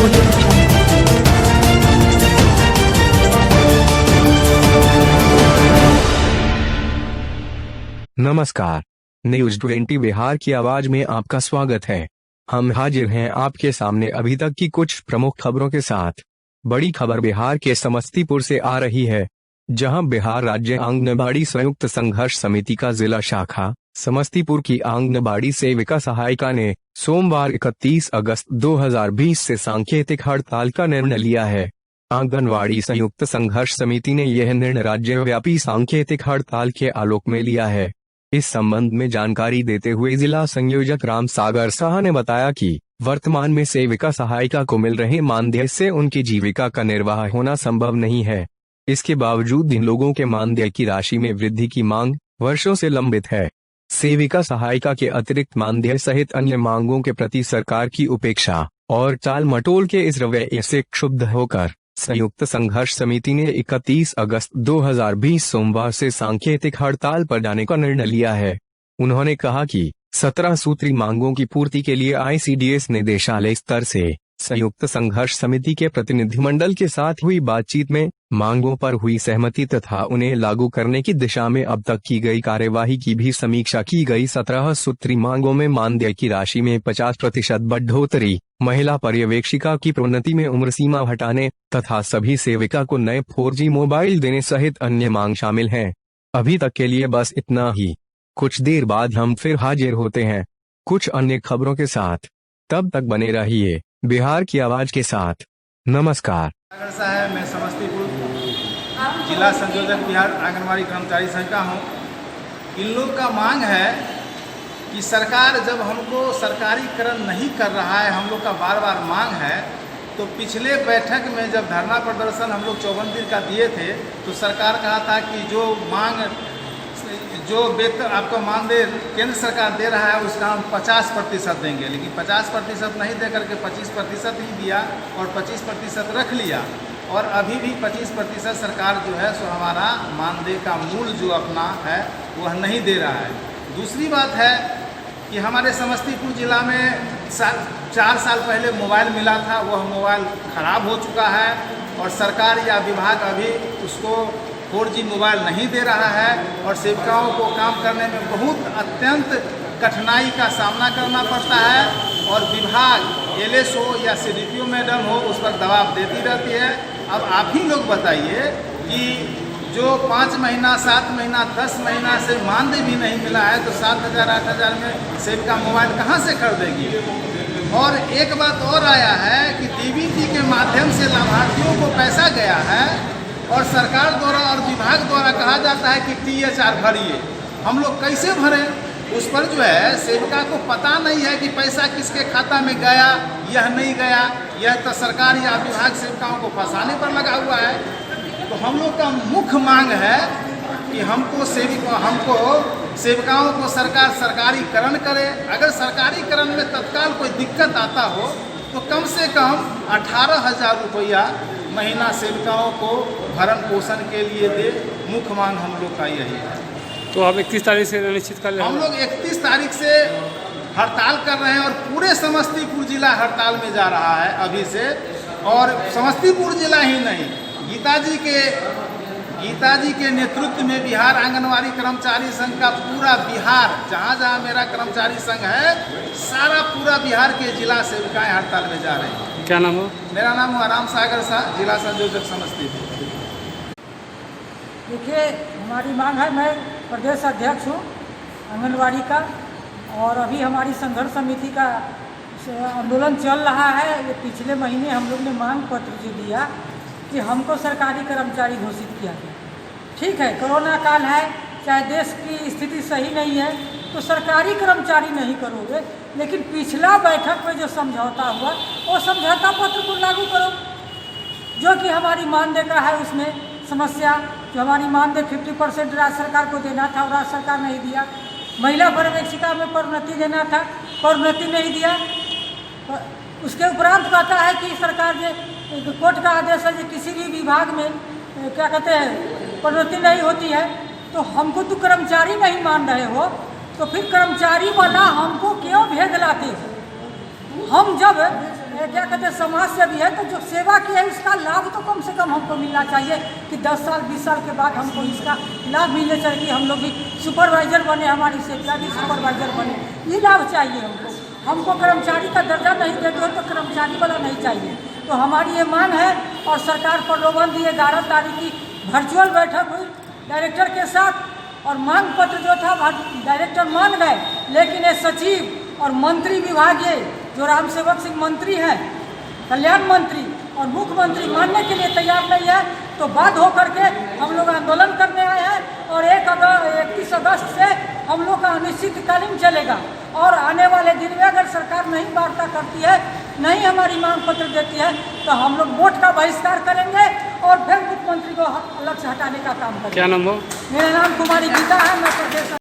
Audio Jungle. नमस्कार, news 20 Bihar की आवाज में आपका स्वागत है। हम हाजिर हैं आपके सामने अभी तक की कुछ प्रमुख खबरों के साथ। बड़ी खबर बिहार के समस्तीपुर से आ रही है, जहां बिहार राज्य आंगनबाड़ी संयुक्त संघर्ष समिति का जिला शाखा समस्तीपुर की आंगनबाड़ी सेविका सहायिका ने सोमवार 31 अगस्त 2020 से सांकेतिक हड़ताल का निर्णय लिया है। आंगनबाड़ी संयुक्त संघर्ष समिति ने यह निर्णय राज्यव्यापी सांकेतिक हड़ताल के आलोक में लिया है। इस संबंध में जानकारी देते हुए जिला संयोजक राम सागर साह ने बताया कि वर्तमान में सेविका सहायिका को मिल रहे मानदेय से उनकी जीविका का निर्वाह होना संभव नहीं है। इसके बावजूद इन लोगों के मानदेय की राशि में वृद्धि की मांग वर्षों से लंबित है। सेविका सहायिका के अतिरिक्त मानदेय सहित अन्य मांगों के प्रति सरकार की उपेक्षा और टाल मटोल के इस रवैये से क्षुब्ध होकर संयुक्त संघर्ष समिति ने 31 अगस्त 2020 सोमवार से सांकेतिक हड़ताल पर जाने का निर्णय लिया है। उन्होंने कहा कि 17 सूत्री मांगों की पूर्ति के लिए ICDS निदेशालय स्तर से संयुक्त संघर्ष समिति के प्रतिनिधिमंडल के साथ हुई बातचीत में मांगों पर हुई सहमति तथा उन्हें लागू करने की दिशा में अब तक की गई कार्यवाही की भी समीक्षा की गई। 17 सूत्री मांगों में मानदेय की राशि में 50% बढ़ोतरी, महिला पर्यवेक्षिका की प्रोन्नति में उम्र सीमा हटाने तथा सभी सेविका को नए 4G मोबाइल देने सहित अन्य मांग शामिल हैं। अभी तक के लिए बस इतना ही। कुछ देर बाद हम फिर हाजिर होते हैं कुछ अन्य खबरों के साथ। तब तक बने रहिए बिहार की आवाज के साथ। नमस्कार। साहब, मैं समस्तीपुर जिला संयोजक बिहार आंगनबाड़ी कर्मचारी संघ का हूँ। इन लोग का मांग है कि सरकार जब हमको सरकारीकरण नहीं कर रहा है, हम लोग का बार बार मांग है, तो पिछले बैठक में जब धरना प्रदर्शन हम लोग 54 दिन का दिए थे तो सरकार कहा था कि जो वेतन आपको मानदेय केंद्र सरकार दे रहा है उसका हम 50% देंगे, लेकिन 50% नहीं दे करके 25% ही दिया और 25% रख लिया। और अभी भी 25% सरकार जो है सो हमारा मानदेय का मूल जो अपना है वह नहीं दे रहा है। दूसरी बात है कि हमारे समस्तीपुर जिला में 4 साल पहले मोबाइल मिला था, वह मोबाइल खराब हो चुका है और सरकार या विभाग अभी उसको 4G मोबाइल नहीं दे रहा है और सेविकाओं को काम करने में बहुत अत्यंत कठिनाई का सामना करना पड़ता है और विभाग LS हो या CDPO मैडम हो उस पर दबाव देती रहती है। अब आप ही लोग बताइए कि जो 5 महीना 7 महीना 10 महीना से मानदेय भी नहीं मिला है तो 7,000 8,000 में सेविका मोबाइल कहाँ से खरीदेगी। और एक बात और आया है कि DBT के माध्यम से लाभार्थियों को पैसा गया है और सरकार द्वारा और विभाग द्वारा कहा जाता है कि THR भरिए। हम लोग कैसे भरें, उस पर जो है सेविका को पता नहीं है कि पैसा किसके खाता में गया यह नहीं गया। यह तो सरकार या विभाग सेविकाओं को फंसाने पर लगा हुआ है। तो हम लोग का मुख्य मांग है कि हमको सेविकाओं को सरकार सरकारीकरण करे। अगर सरकारीकरण में तत्काल कोई दिक्कत आता हो तो कम से कम 18,000 रुपया महीना सेविकाओं को भरण पोषण के लिए दे। मुख्य मांग हम लोग का यही है। तो आप 31 तारीख से निश्चित कर रहे हैं? हम लोग 31 तारीख से हड़ताल कर रहे हैं और पूरे समस्तीपुर जिला हड़ताल में जा रहा है अभी से। और समस्तीपुर जिला ही नहीं, गीता जी के नेतृत्व में बिहार आंगनबाड़ी कर्मचारी संघ का पूरा बिहार, जहाँ जहाँ मेरा कर्मचारी संघ है, सारा पूरा बिहार के जिला सेविकाएं हड़ताल में जा रहे हैं। क्या नाम हो? मेरा नाम है राम सागर साह, जिला संयोजक समस्तीपुर। देखिए, हमारी मांग है, मैं प्रदेश अध्यक्ष हूँ आंगनबाड़ी का और अभी हमारी संघर्ष समिति का आंदोलन चल रहा है। ये पिछले महीने हम लोग ने मांग पत्र जो दिया कि हमको सरकारी कर्मचारी घोषित किया गया। ठीक है, कोरोना काल है, चाहे देश की स्थिति सही नहीं है तो सरकारी कर्मचारी नहीं करोगे, लेकिन पिछला बैठक में जो समझौता हुआ वो समझौता पत्र को लागू करो। जो कि हमारी मानदेय का है उसमें समस्या, जो हमारी मानदेय 50% राज्य सरकार को देना था और राज्य सरकार नहीं दिया। महिला पर्यवेक्षिका में प्रोन्नति देना था, प्रोन्नति नहीं दिया। उसके उपरांत कहता है कि सरकार जो कोर्ट का आदेश है कि किसी भी विभाग में क्या कहते हैं प्रोन्नति नहीं होती है, तो हमको तो कर्मचारी नहीं मान रहे हो तो फिर कर्मचारी वाला हमको क्यों भेद लाते हैं। हम जब क्या कहते हैं समाज से भी है, तो जो सेवा की है इसका लाभ तो कम से कम हमको मिलना चाहिए कि 10 साल 20 साल के बाद हमको इसका लाभ मिलना चाहिए। हम लोग भी सुपरवाइजर बने, हमारी सेवा भी सुपरवाइजर बने, ये लाभ चाहिए हमको कर्मचारी का दर्जा नहीं देते हो तो कर्मचारी वाला नहीं चाहिए। तो हमारी ये मांग है और सरकार प्रलोभन दी। 11 तारीख की वर्चुअल बैठक हुई डायरेक्टर के साथ और मांग पत्र जो था डायरेक्टर मान गए, लेकिन ये सचिव और मंत्री विभागीय जो राम सेवक सिंह मंत्री हैं, कल्याण मंत्री और मुख्यमंत्री मानने के लिए तैयार नहीं है। तो बाध्य होकर के हम लोग आंदोलन करने आए हैं और 31 अगस्त से हम लोग का अनिश्चितकालीन चलेगा। और आने वाले दिन में अगर सरकार नहीं वार्ता करती है, नहीं हमारी मांग पत्र देती है, तो हम लोग वोट का बहिष्कार करेंगे और फिर मुख्यमंत्री को अलग से हटाने का काम करेंगे। क्या नाम हो? मेरा नाम कुमारी गीता है, मैं प्रदेश